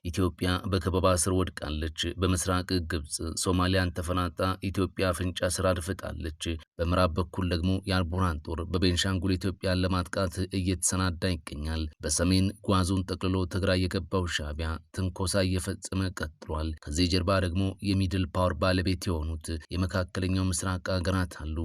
ኢትዮጵያ በከበባ ስር ወድቃለች። በምስራቅ ግብጽ ሶማሊያን ተፈናጣ ኢትዮጵያ አፍንጫ ስር አድፍጣለች። በምዕራብ በኩል ደግሞ የአልቡርሃን ጦር በቤንሻንጉል ኢትዮጵያን ለማጥቃት እየተሰናዳ ይገኛል። በሰሜን ጓዙን ጠቅልሎ ትግራይ የገባው ሻዕቢያ ትንኮሳ እየፈጸመ ቀጥሏል። ከዚህ ጀርባ ደግሞ የሚድል ፓወር ባለቤት የሆኑት የመካከለኛው ምስራቅ ሀገራት አሉ።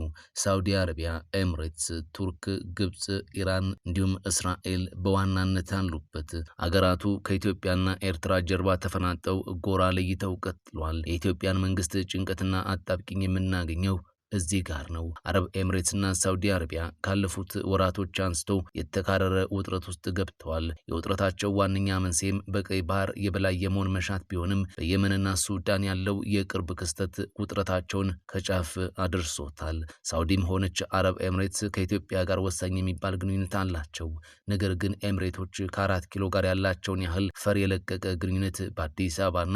ሳውዲ አረቢያ፣ ኤምሬትስ፣ ቱርክ፣ ግብጽ፣ ኢራን እንዲሁም እስራኤል በዋናነት አሉበት። አገራቱ ከኢትዮጵያና ኤርትራ ጀርባ ተፈናጠው ጎራ ለይተው ቀጥሏል። የኢትዮጵያን መንግስት ጭንቀትና አጣብቂኝ የምናገኘው እዚህ ጋር ነው። አረብ ኤምሬትስና ሳውዲ አረቢያ ካለፉት ወራቶች አንስቶ የተካረረ ውጥረት ውስጥ ገብተዋል። የውጥረታቸው ዋነኛ መንስኤም በቀይ ባህር የበላይ የመሆን መሻት ቢሆንም በየመንና ሱዳን ያለው የቅርብ ክስተት ውጥረታቸውን ከጫፍ አድርሶታል። ሳውዲም ሆነች አረብ ኤምሬትስ ከኢትዮጵያ ጋር ወሳኝ የሚባል ግንኙነት አላቸው። ነገር ግን ኤምሬቶች ከ4 ኪሎ ጋር ያላቸውን ያህል ፈር የለቀቀ ግንኙነት በአዲስ አበባና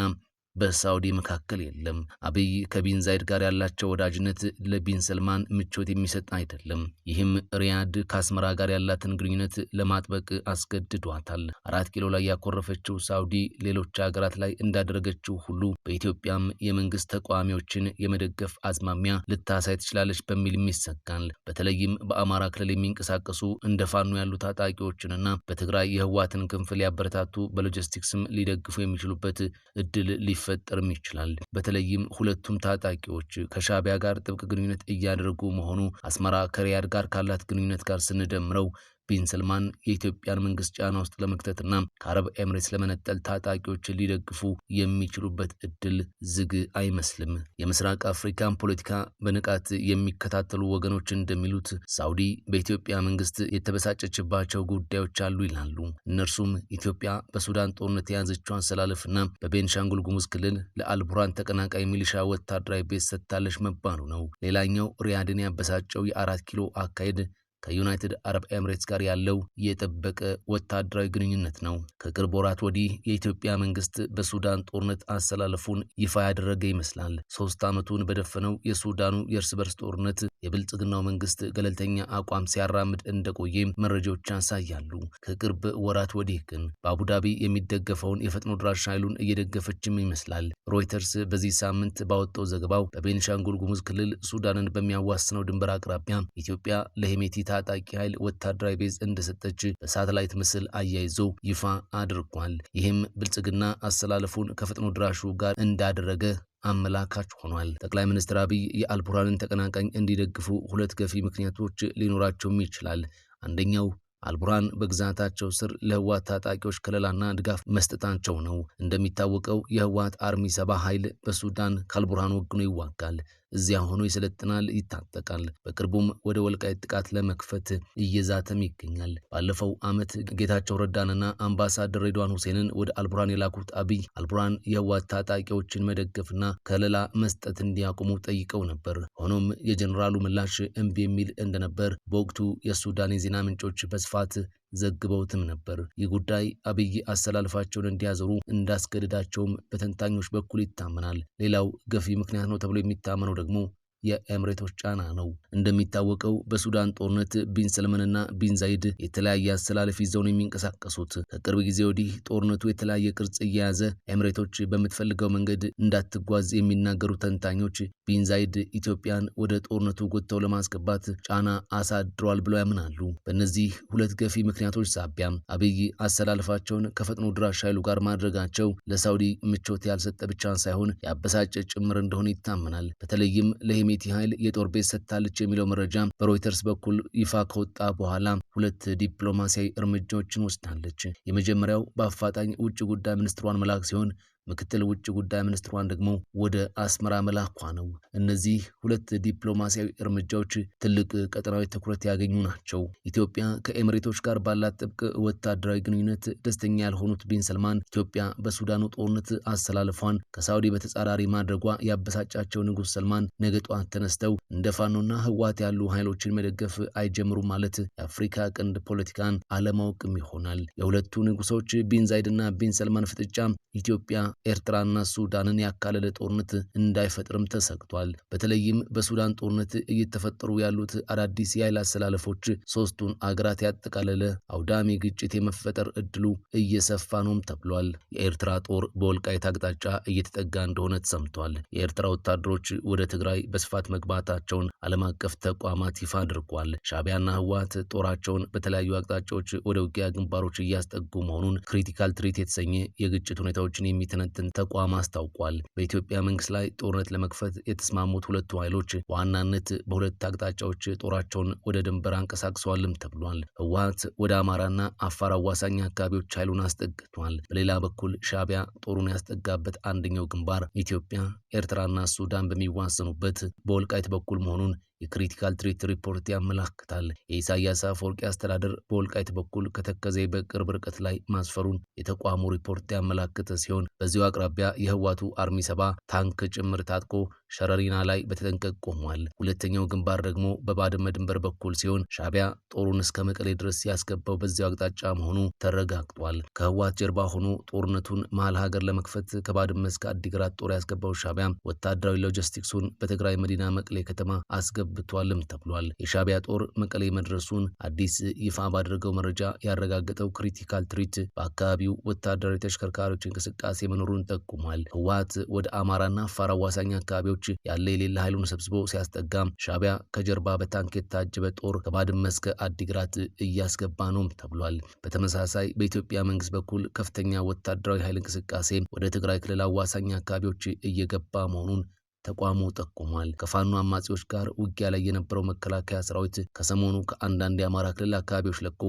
በሳውዲ መካከል የለም። አብይ ከቢን ዛይድ ጋር ያላቸው ወዳጅነት ለቢን ሰልማን ምቾት የሚሰጥ አይደለም። ይህም ሪያድ ከአስመራ ጋር ያላትን ግንኙነት ለማጥበቅ አስገድዷታል። 4 ኪሎ ላይ ያኮረፈችው ሳውዲ ሌሎች ሀገራት ላይ እንዳደረገችው ሁሉ በኢትዮጵያም የመንግስት ተቃዋሚዎችን የመደገፍ አዝማሚያ ልታሳይ ትችላለች በሚልም ይሰጋል። በተለይም በአማራ ክልል የሚንቀሳቀሱ እንደ ፋኖ ያሉ ታጣቂዎችንና በትግራይ የህዋትን ክንፍ ሊያበረታቱ በሎጂስቲክስም ሊደግፉ የሚችሉበት እድል ሊፈጠርም ይችላል። በተለይም ሁለቱም ታጣቂዎች ከሻዕቢያ ጋር ጥብቅ ግንኙነት እያደረጉ መሆኑ አስመራ ከሪያድ ጋር ካላት ግንኙነት ጋር ስንደምረው ቢን ሰልማን የኢትዮጵያን መንግስት ጫና ውስጥ ለመክተትና ከአረብ ኤምሬትስ ለመነጠል ታጣቂዎችን ሊደግፉ የሚችሉበት እድል ዝግ አይመስልም። የምስራቅ አፍሪካን ፖለቲካ በንቃት የሚከታተሉ ወገኖች እንደሚሉት ሳውዲ በኢትዮጵያ መንግስት የተበሳጨችባቸው ጉዳዮች አሉ ይላሉ። እነርሱም ኢትዮጵያ በሱዳን ጦርነት የያዘችው አሰላለፍና በቤንሻንጉል ጉሙዝ ክልል ለአልቡርሃን ተቀናቃይ ሚሊሻ ወታደራዊ ቤት ሰጥታለች መባሉ ነው። ሌላኛው ሪያድን ያበሳጨው የ4 ኪሎ አካሄድ ከዩናይትድ አረብ ኤምሬትስ ጋር ያለው የጠበቀ ወታደራዊ ግንኙነት ነው። ከቅርብ ወራት ወዲህ የኢትዮጵያ መንግስት በሱዳን ጦርነት አሰላለፉን ይፋ ያደረገ ይመስላል። 3 ዓመቱን በደፈነው የሱዳኑ የእርስ በርስ ጦርነት የብልጽግናው መንግስት ገለልተኛ አቋም ሲያራምድ እንደቆየ መረጃዎች ያሳያሉ። ከቅርብ ወራት ወዲህ ግን በአቡዳቢ የሚደገፈውን የፈጥኖ ድራሽ ኃይሉን እየደገፈችም ይመስላል። ሮይተርስ በዚህ ሳምንት ባወጣው ዘገባው በቤንሻንጉል ጉሙዝ ክልል ሱዳንን በሚያዋስነው ድንበር አቅራቢያ ኢትዮጵያ ለሄሜቲ ታጣቂ ኃይል ወታደራዊ ቤዝ እንደሰጠች በሳተላይት ምስል አያይዞ ይፋ አድርጓል። ይህም ብልጽግና አሰላለፉን ከፈጥኖ ድራሹ ጋር እንዳደረገ አመላካች ሆኗል። ጠቅላይ ሚኒስትር አብይ የአልቡርሃንን ተቀናቃኝ እንዲደግፉ 2 ገፊ ምክንያቶች ሊኖራቸውም ይችላል። አንደኛው አልቡርሃን በግዛታቸው ስር ለህዋት ታጣቂዎች ከለላና ድጋፍ መስጠታቸው ነው። እንደሚታወቀው የህዋት አርሚ 70 ኃይል በሱዳን ከአልቡርሃን ወግኖ ይዋጋል። እዚያ ሆኖ ይሰለጥናል፣ ይታጠቃል። በቅርቡም ወደ ወልቃይት ጥቃት ለመክፈት እየዛተም ይገኛል። ባለፈው ዓመት ጌታቸው ረዳንና አምባሳደር ሬድዋን ሁሴንን ወደ አልቡርሃን የላኩት አብይ አልቡርሃን የህዋት ታጣቂዎችን መደገፍና ከለላ መስጠት እንዲያቆሙ ጠይቀው ነበር። ሆኖም የጀኔራሉ ምላሽ እምቢ የሚል እንደነበር በወቅቱ የሱዳን የዜና ምንጮች በስፋት ዘግበውትም ነበር። ይህ ጉዳይ አብይ አሰላልፋቸውን እንዲያዘሩ እንዳስገድዳቸውም በተንታኞች በኩል ይታመናል። ሌላው ገፊ ምክንያት ነው ተብሎ የሚታመነው ደግሞ የኤምሬቶች ጫና ነው። እንደሚታወቀው በሱዳን ጦርነት ቢን ሰልማንና ቢን ዛይድ የተለያየ አሰላለፍ ይዘው ነው የሚንቀሳቀሱት። ከቅርብ ጊዜ ወዲህ ጦርነቱ የተለያየ ቅርጽ እየያዘ ኤምሬቶች በምትፈልገው መንገድ እንዳትጓዝ የሚናገሩ ተንታኞች ቢን ዛይድ ኢትዮጵያን ወደ ጦርነቱ ጎትተው ለማስገባት ጫና አሳድሯል ብለው ያምናሉ። በእነዚህ 2 ገፊ ምክንያቶች ሳቢያም አብይ አሰላለፋቸውን ከፈጥኖ ድራሽ ኃይሉ ጋር ማድረጋቸው ለሳውዲ ምቾት ያልሰጠ ብቻ ሳይሆን ያበሳጨ ጭምር እንደሆነ ይታመናል። በተለይም ለሄሜቲ ኃይል የጦር ቤት ሰጥታለች የሚለው መረጃ በሮይተርስ በኩል ይፋ ከወጣ በኋላ 2 ዲፕሎማሲያዊ እርምጃዎችን ወስዳለች። የመጀመሪያው በአፋጣኝ ውጭ ጉዳይ ሚኒስትሯን መላክ ሲሆን ምክትል ውጭ ጉዳይ ሚኒስትሯን ደግሞ ወደ አስመራ መላኳ ነው። እነዚህ 2 ዲፕሎማሲያዊ እርምጃዎች ትልቅ ቀጠናዊ ትኩረት ያገኙ ናቸው። ኢትዮጵያ ከኤምሬቶች ጋር ባላት ጥብቅ ወታደራዊ ግንኙነት ደስተኛ ያልሆኑት ቢን ሰልማን ኢትዮጵያ በሱዳኑ ጦርነት አሰላለፏን ከሳውዲ በተጻራሪ ማድረጓ ያበሳጫቸው ንጉስ ሰልማን ነገ ጧት ተነስተው እንደ ፋኖና ህዋት ያሉ ኃይሎችን መደገፍ አይጀምሩም ማለት የአፍሪካ ቀንድ ፖለቲካን አለማወቅም ይሆናል። የሁለቱ ንጉሶች ቢን ዛይድና ቢን ሰልማን ፍጥጫ ኢትዮጵያ ኤርትራና ሱዳንን ያካለለ ጦርነት እንዳይፈጥርም ተሰግቷል። በተለይም በሱዳን ጦርነት እየተፈጠሩ ያሉት አዳዲስ የኃይል አሰላለፎች ሶስቱን አገራት ያጠቃለለ አውዳሚ ግጭት የመፈጠር እድሉ እየሰፋ ነውም ተብሏል። የኤርትራ ጦር በወልቃይት አቅጣጫ እየተጠጋ እንደሆነ ተሰምቷል። የኤርትራ ወታደሮች ወደ ትግራይ በስፋት መግባታቸውን ዓለም አቀፍ ተቋማት ይፋ አድርጓል። ሻዕቢያና ህወሓት ጦራቸውን በተለያዩ አቅጣጫዎች ወደ ውጊያ ግንባሮች እያስጠጉ መሆኑን ክሪቲካል ትሪት የተሰኘ የግጭት ሁኔታዎችን የሚተነትን ተቋም አስታውቋል። በኢትዮጵያ መንግስት ላይ ጦርነት ለመክፈት የተስማሙት ሁለቱ ኃይሎች በዋናነት በሁለት አቅጣጫዎች ጦራቸውን ወደ ድንበር አንቀሳቅሰዋልም ተብሏል። ህወሓት ወደ አማራና አፋር አዋሳኝ አካባቢዎች ኃይሉን አስጠግቷል። በሌላ በኩል ሻዕቢያ ጦሩን ያስጠጋበት አንደኛው ግንባር ኢትዮጵያ፣ ኤርትራና ሱዳን በሚዋሰኑበት በወልቃይት በኩል መሆኑን የክሪቲካል ትሪት ሪፖርት ያመላክታል። የኢሳያስ አፈወርቂ አስተዳደር በወልቃይት በኩል ከተከዜ በቅርብ ርቀት ላይ ማስፈሩን የተቋሙ ሪፖርት ያመላክተ ሲሆን በዚሁ አቅራቢያ የህዋቱ አርሚ 7 ታንክ ጭምር ታጥቆ ሸረሪና ላይ በተጠንቀቅ ቆሟል። ሁለተኛው ግንባር ደግሞ በባድመ ድንበር በኩል ሲሆን ሻዕቢያ ጦሩን እስከ መቀሌ ድረስ ያስገባው በዚያው አቅጣጫ መሆኑ ተረጋግጧል። ከህዋት ጀርባ ሆኖ ጦርነቱን መሀል ሀገር ለመክፈት ከባድመ እስከ አዲግራት ጦር ያስገባው ሻዕቢያ ወታደራዊ ሎጂስቲክሱን በትግራይ መዲና መቀሌ ከተማ አስገብቷልም ተብሏል። የሻዕቢያ ጦር መቀሌ መድረሱን አዲስ ይፋ ባደረገው መረጃ ያረጋገጠው ክሪቲካል ትሪት በአካባቢው ወታደራዊ ተሽከርካሪዎች እንቅስቃሴ መኖሩን ጠቁሟል። ህዋት ወደ አማራና አፋር አዋሳኝ አካባቢዎች ያለ የሌለ ኃይሉን ሰብስቦ ሲያስጠጋም ሻዕቢያ ከጀርባ በታንክ የታጀበ ጦር ከባድመ እስከ አዲግራት እያስገባ ነው ተብሏል። በተመሳሳይ በኢትዮጵያ መንግስት በኩል ከፍተኛ ወታደራዊ ኃይል እንቅስቃሴ ወደ ትግራይ ክልል አዋሳኝ አካባቢዎች እየገባ መሆኑን ተቋሙ ጠቁሟል። ከፋኖ አማጺዎች ጋር ውጊያ ላይ የነበረው መከላከያ ሰራዊት ከሰሞኑ ከአንዳንድ የአማራ ክልል አካባቢዎች ለቆ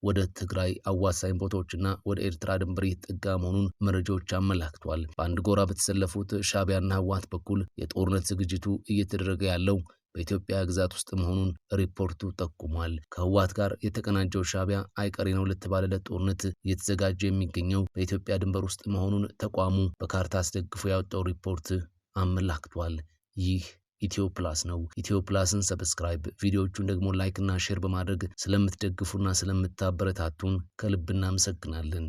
ወደ ትግራይ አዋሳኝ ቦታዎችና ወደ ኤርትራ ድንበር እየተጠጋ መሆኑን መረጃዎች አመላክቷል። በአንድ ጎራ በተሰለፉት ሻዕቢያና ህወሓት በኩል የጦርነት ዝግጅቱ እየተደረገ ያለው በኢትዮጵያ ግዛት ውስጥ መሆኑን ሪፖርቱ ጠቁሟል። ከህወሓት ጋር የተቀናጀው ሻዕቢያ አይቀሬ ነው ለተባለለት ጦርነት እየተዘጋጀ የሚገኘው በኢትዮጵያ ድንበር ውስጥ መሆኑን ተቋሙ በካርታ አስደግፎ ያወጣው ሪፖርት አመላክቷል። ይህ ኢትዮ ፕላስ ነው። ኢትዮ ፕላስን ሰብስክራይብ፣ ቪዲዮዎቹን ደግሞ ላይክ እና ሼር በማድረግ ስለምትደግፉና ስለምታበረታቱን ከልብ እናመሰግናለን።